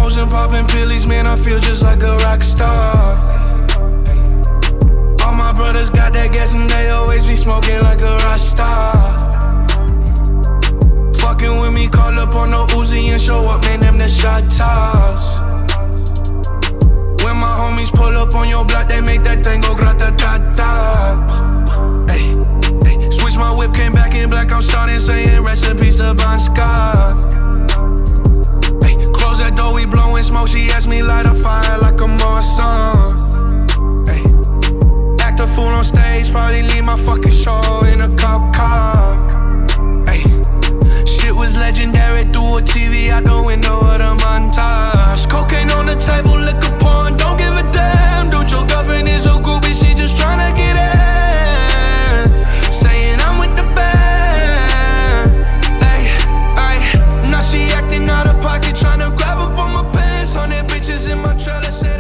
hoes and popping pillies, man, I feel just like a rock star. All my brothers got that gas and they always be smoking like a rock star. Fucking with me, call up on the Uzi and show up, man, them the shot toss. When my homies pull up on your block, they make that thing go grata-ta-ta. Ay, ay. Switch my whip, came back in black, I'm starting saying recipes to Bon Scott. Ay, close that door, we blowing smoke, she asked me light a fire like a Marsan. Ay, act a fool on stage, probably leave my fucking show in a cop car. Ay, shit was legendary, through a TV out the window of the montage. Cocaine on the table, liquor porn, don't give a damn. Dude, your girlfriend is a groupie, she just tryna get in. Saying I'm with the band. Ay, ay. Now she acting out of pocket, tryna grab up on my pants. On that bitches in my trailer, said